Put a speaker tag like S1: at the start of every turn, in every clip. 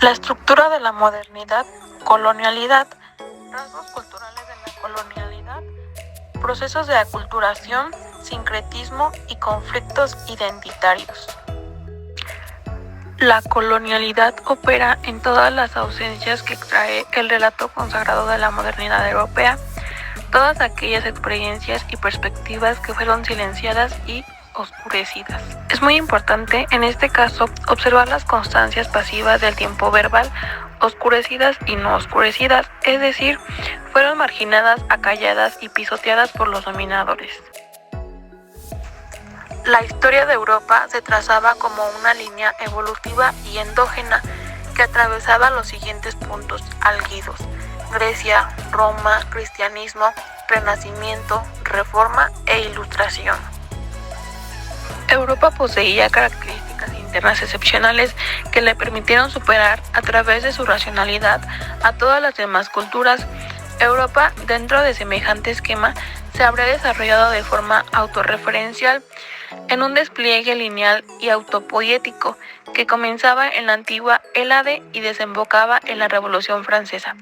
S1: La estructura de la modernidad, colonialidad, rasgos culturales de la colonialidad, procesos de aculturación, sincretismo y conflictos identitarios. La colonialidad opera en todas las ausencias que trae el relato consagrado de la modernidad europea, todas aquellas experiencias y perspectivas que fueron silenciadas y oscurecidas. Es muy importante en este caso observar las constancias pasivas del tiempo verbal, oscurecidas y no oscurecidas, es decir, fueron marginadas, acalladas y pisoteadas por los dominadores. La historia de Europa se trazaba como una línea evolutiva y endógena que atravesaba los siguientes puntos álgidos: Grecia, Roma, cristianismo, renacimiento, reforma e ilustración. Europa poseía características internas excepcionales que le permitieron superar a través de su racionalidad a todas las demás culturas. Europa, dentro de semejante esquema, se habría desarrollado de forma autorreferencial en un despliegue lineal y autopoético que comenzaba en la antigua Hélade y desembocaba en la Revolución Francesa.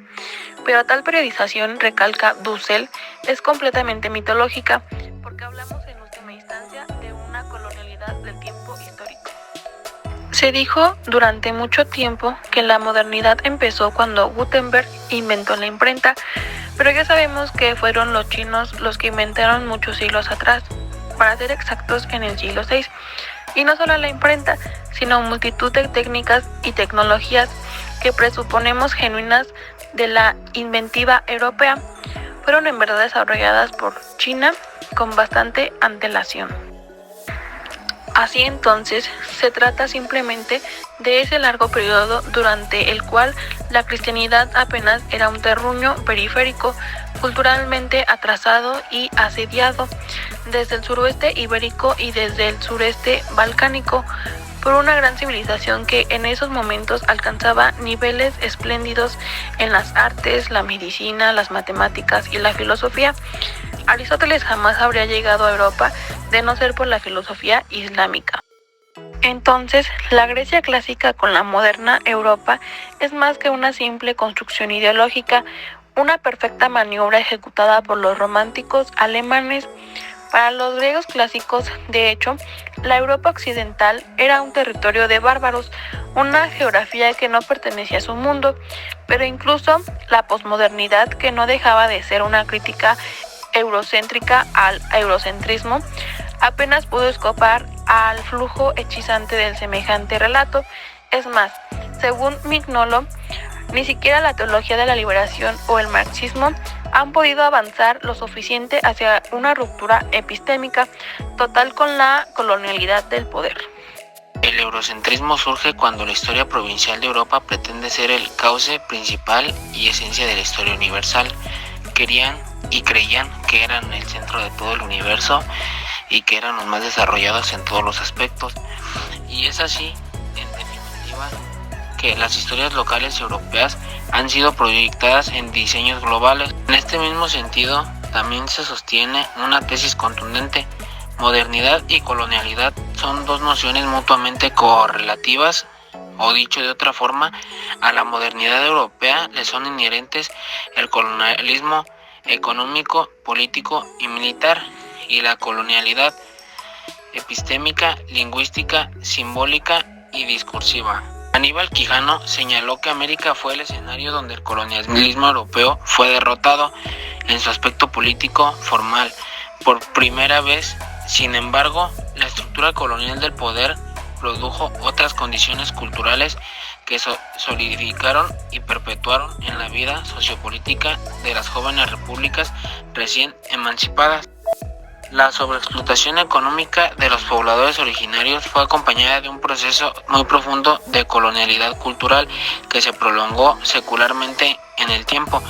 S1: Pero tal periodización, recalca Dussel, es completamente mitológica, porque hablamos en última instancia de una colonialidad del tiempo histórico. Se dijo durante mucho tiempo que la modernidad empezó cuando Gutenberg inventó la imprenta, pero ya sabemos que fueron los chinos los que inventaron muchos siglos atrás, para ser exactos en el siglo VI, y no solo la imprenta, sino multitud de técnicas y tecnologías que presuponemos genuinas de la inventiva europea, fueron en verdad desarrolladas por China con bastante antelación. Así entonces, se trata simplemente de ese largo periodo durante el cual la cristianidad apenas era un terruño periférico, culturalmente atrasado y asediado, desde el suroeste ibérico y desde el sureste balcánico, por una gran civilización que en esos momentos alcanzaba niveles espléndidos en las artes, la medicina, las matemáticas y la filosofía. Aristóteles jamás habría llegado a Europa de no ser por la filosofía islámica. Entonces, la Grecia clásica con la moderna Europa es más que una simple construcción ideológica, una perfecta maniobra ejecutada por los románticos alemanes. Para los griegos clásicos, de hecho, la Europa occidental era un territorio de bárbaros, una geografía que no pertenecía a su mundo, pero incluso la posmodernidad, que no dejaba de ser una crítica eurocéntrica al eurocentrismo, apenas pudo escapar al flujo hechizante del semejante relato. Es más, según Mignolo, ni siquiera la teología de la liberación o el marxismo han podido avanzar lo suficiente hacia una ruptura epistémica total con la colonialidad del poder.
S2: El eurocentrismo surge cuando la historia provincial de Europa pretende ser el cauce principal y esencia de la historia universal. Querían y creían que eran el centro de todo el universo y que eran los más desarrollados en todos los aspectos. Y es así, en definitiva, que las historias locales europeas han sido proyectadas en diseños globales. En este mismo sentido, también se sostiene una tesis contundente: modernidad y colonialidad son dos nociones mutuamente correlativas, o dicho de otra forma, a la modernidad europea le son inherentes el colonialismo económico, político y militar, y la colonialidad epistémica, lingüística, simbólica y discursiva. Aníbal Quijano señaló que América fue el escenario donde el colonialismo europeo fue derrotado en su aspecto político formal por primera vez. Sin embargo, la estructura colonial del poder produjo otras condiciones culturales que solidificaron y perpetuaron en la vida sociopolítica de las jóvenes repúblicas recién emancipadas. La sobreexplotación económica de los pobladores originarios fue acompañada de un proceso muy profundo de colonialidad cultural que se prolongó secularmente en el tiempo,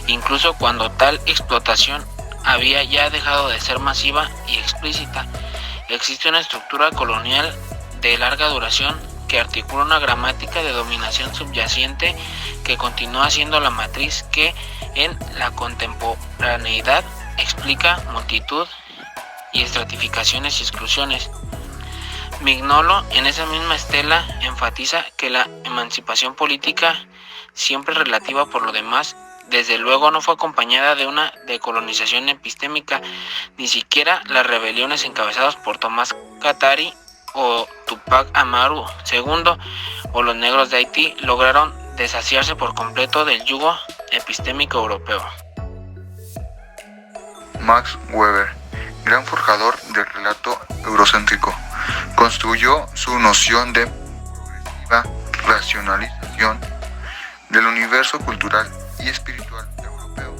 S2: incluso cuando tal explotación había ya dejado de ser masiva y explícita. Existe una estructura colonial de larga duración que articula una gramática de dominación subyacente que continúa siendo la matriz que en la contemporaneidad explica multitud y estratificaciones y exclusiones. Mignolo, en esa misma estela, enfatiza que la emancipación política, siempre relativa por lo demás, desde luego no fue acompañada de una decolonización epistémica. Ni siquiera las rebeliones encabezadas por Tomás Katari o Tupac Amaru II o los negros de Haití lograron deshacerse por completo del yugo epistémico europeo.
S3: Max Weber, gran forjador del relato eurocéntrico, construyó su noción de progresiva racionalización del universo cultural y espiritual europeo,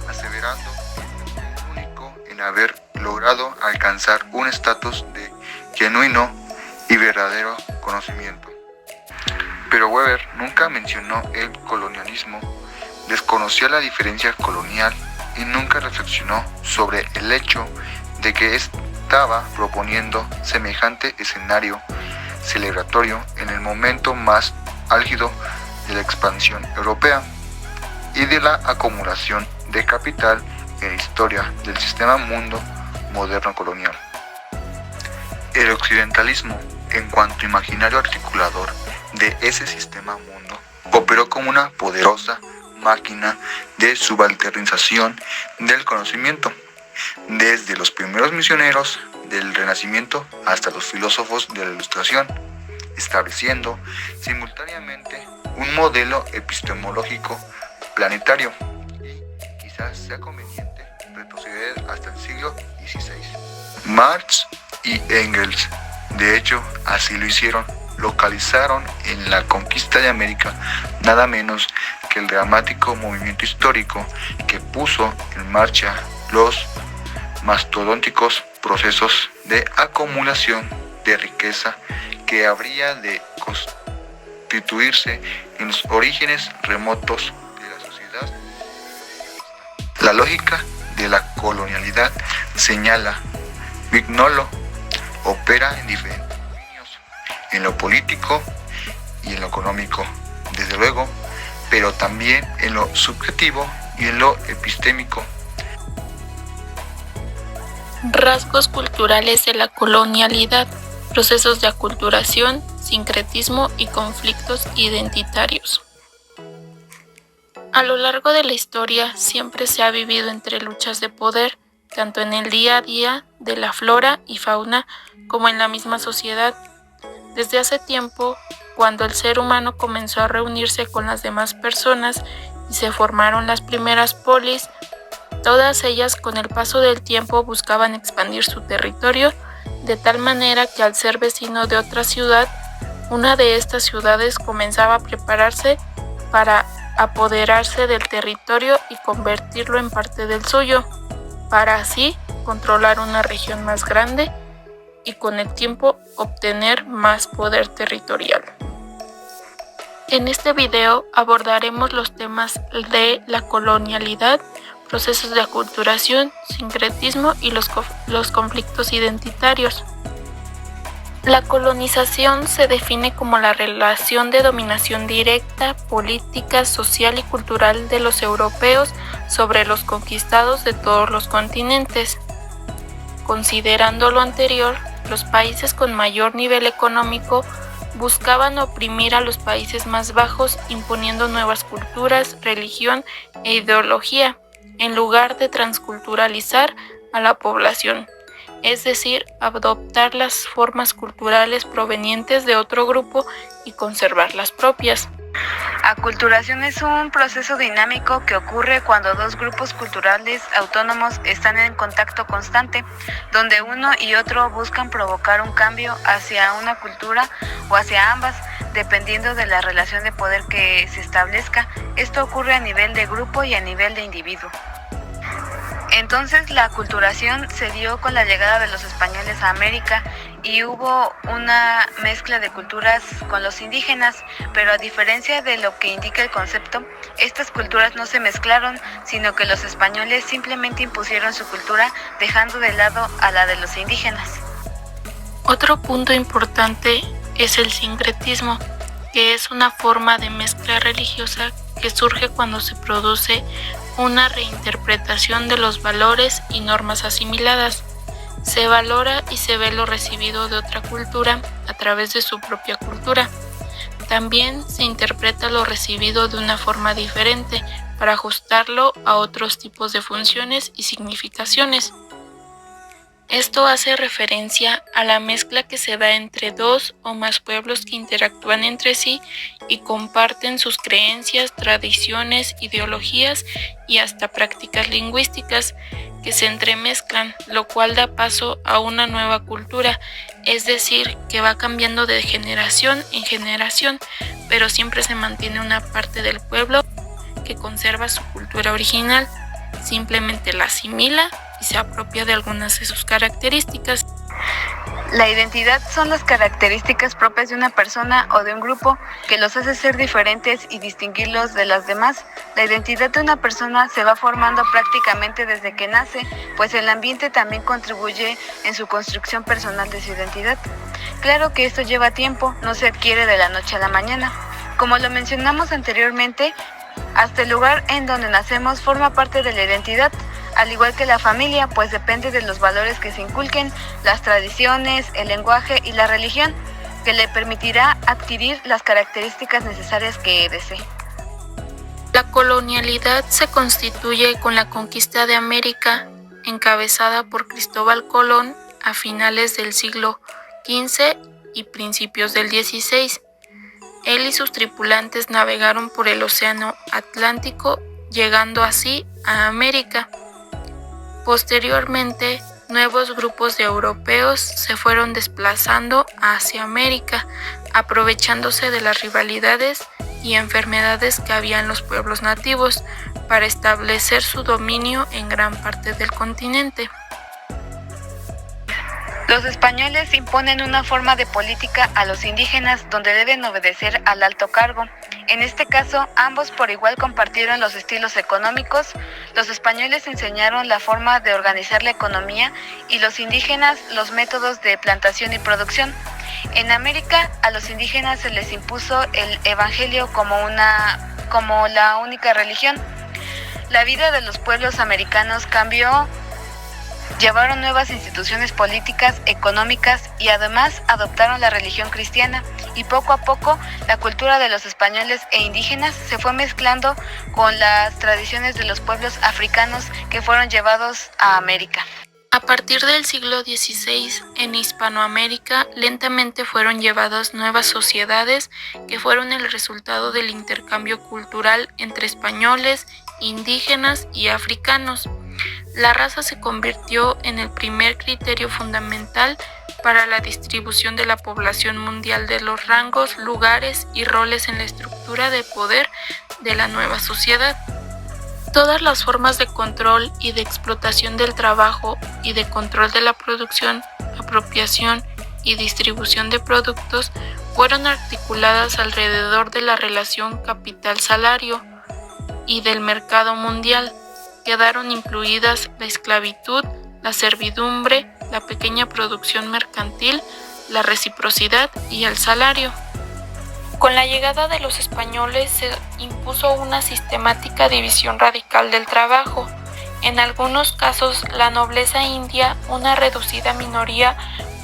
S3: aseverando que fue el único en haber logrado alcanzar un estatus de genuino y verdadero conocimiento. Pero Weber nunca mencionó el colonialismo, desconocía la diferencia colonial y nunca reflexionó sobre el hecho de que estaba proponiendo semejante escenario celebratorio en el momento más álgido de la expansión europea y de la acumulación de capital en la historia del sistema mundo moderno colonial. El occidentalismo, en cuanto imaginario articulador de ese sistema mundo, operó como una poderosa máquina de subalternización del conocimiento, desde los primeros misioneros del Renacimiento hasta los filósofos de la Ilustración, estableciendo simultáneamente un modelo epistemológico planetario, y quizás sea conveniente retroceder hasta el siglo XVI. Marx y Engels, de hecho, así lo hicieron. Localizaron en la conquista de América nada menos que el dramático movimiento histórico que puso en marcha los mastodónticos procesos de acumulación de riqueza que habría de constituirse en los orígenes remotos de la sociedad. La lógica de la colonialidad, señala Mignolo, opera en diferentes dominios, en lo político y en lo económico, desde luego, pero también en lo subjetivo y en lo epistémico.
S1: Rasgos culturales de la colonialidad, procesos de aculturación, sincretismo y conflictos identitarios. A lo largo de la historia siempre se ha vivido entre luchas de poder, tanto en el día a día de la flora y fauna como en la misma sociedad. Desde hace tiempo, cuando el ser humano comenzó a reunirse con las demás personas y se formaron las primeras polis, todas ellas con el paso del tiempo buscaban expandir su territorio, de tal manera que al ser vecino de otra ciudad, una de estas ciudades comenzaba a prepararse para apoderarse del territorio y convertirlo en parte del suyo, para así controlar una región más grande y con el tiempo obtener más poder territorial. En este video abordaremos los temas de la colonialidad, procesos de aculturación, sincretismo y los conflictos identitarios. La colonización se define como la relación de dominación directa, política, social y cultural de los europeos sobre los conquistados de todos los continentes. Considerando lo anterior, los países con mayor nivel económico buscaban oprimir a los países más bajos imponiendo nuevas culturas, religión e ideología, en lugar de transculturalizar a la población, es decir, adoptar las formas culturales provenientes de otro grupo y conservar las propias.
S4: Aculturación es un proceso dinámico que ocurre cuando dos grupos culturales autónomos están en contacto constante, donde uno y otro buscan provocar un cambio hacia una cultura o hacia ambas, dependiendo de la relación de poder que se establezca. Esto ocurre a nivel de grupo y a nivel de individuo. Entonces la aculturación se dio con la llegada de los españoles a América y hubo una mezcla de culturas con los indígenas, pero a diferencia de lo que indica el concepto, estas culturas no se mezclaron, sino que los españoles simplemente impusieron su cultura dejando de lado a la de los indígenas.
S1: Otro punto importante es el sincretismo, que es una forma de mezcla religiosa que surge cuando se produce una reinterpretación de los valores y normas asimiladas, Se valora y se ve lo recibido de otra cultura a través de su propia cultura. También se interpreta lo recibido de una forma diferente para ajustarlo a otros tipos de funciones y significaciones. Esto hace referencia a la mezcla que se da entre dos o más pueblos que interactúan entre sí y comparten sus creencias, tradiciones, ideologías y hasta prácticas lingüísticas que se entremezclan, lo cual da paso a una nueva cultura, es decir, que va cambiando de generación en generación, pero siempre se mantiene una parte del pueblo que conserva su cultura original, simplemente la asimila y se apropia de algunas de sus características.
S4: La identidad son las características propias de una persona o de un grupo que los hace ser diferentes y distinguirlos de las demás. La identidad de una persona se va formando prácticamente desde que nace, pues el ambiente también contribuye en su construcción personal de su identidad. Claro que esto lleva tiempo, no se adquiere de la noche a la mañana. Como lo mencionamos anteriormente, hasta el lugar en donde nacemos forma parte de la identidad, al igual que la familia, pues depende de los valores que se inculquen, las tradiciones, el lenguaje y la religión, que le permitirá adquirir las características necesarias que desee.
S1: La colonialidad se constituye con la conquista de América, encabezada por Cristóbal Colón a finales del siglo XV y principios del XVI. Él y sus tripulantes navegaron por el Océano Atlántico, llegando así a América. Posteriormente, nuevos grupos de europeos se fueron desplazando hacia América, aprovechándose de las rivalidades y enfermedades que había en los pueblos nativos para establecer su dominio en gran parte del continente.
S4: Los españoles imponen una forma de política a los indígenas donde deben obedecer al alto cargo. En este caso, ambos por igual compartieron los estilos económicos. Los españoles enseñaron la forma de organizar la economía y los indígenas los métodos de plantación y producción. En América, a los indígenas se les impuso el evangelio como la única religión. La vida de los pueblos americanos cambió. Llevaron nuevas instituciones políticas, económicas y además adoptaron la religión cristiana, y poco a poco la cultura de los españoles e indígenas se fue mezclando con las tradiciones de los pueblos africanos que fueron llevados a América.
S1: A partir del siglo XVI, en Hispanoamérica lentamente fueron llevadas nuevas sociedades que fueron el resultado del intercambio cultural entre españoles, indígenas y africanos. La raza se convirtió en el primer criterio fundamental para la distribución de la población mundial de los rangos, lugares y roles en la estructura de poder de la nueva sociedad. Todas las formas de control y de explotación del trabajo y de control de la producción, apropiación y distribución de productos fueron articuladas alrededor de la relación capital-salario y del mercado mundial. Quedaron incluidas la esclavitud, la servidumbre, la pequeña producción mercantil, la reciprocidad y el salario. Con la llegada de los españoles se impuso una sistemática división radical del trabajo. En algunos casos, la nobleza india, una reducida minoría,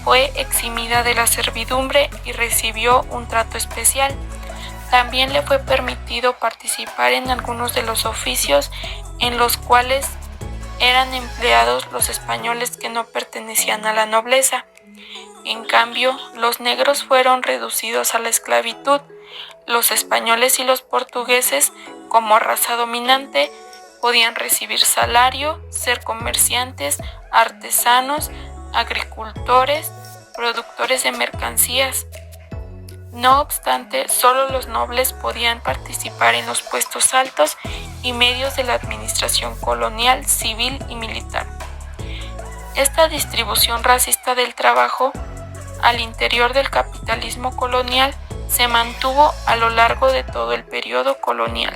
S1: fue eximida de la servidumbre y recibió un trato especial. También le fue permitido participar en algunos de los oficios en los cuales eran empleados los españoles que no pertenecían a la nobleza. En cambio, los negros fueron reducidos a la esclavitud. Los españoles y los portugueses, como raza dominante, podían recibir salario, ser comerciantes, artesanos, agricultores, productores de mercancías. No obstante, solo los nobles podían participar en los puestos altos y medios de la administración colonial, civil y militar. Esta distribución racista del trabajo al interior del capitalismo colonial se mantuvo a lo largo de todo el periodo colonial.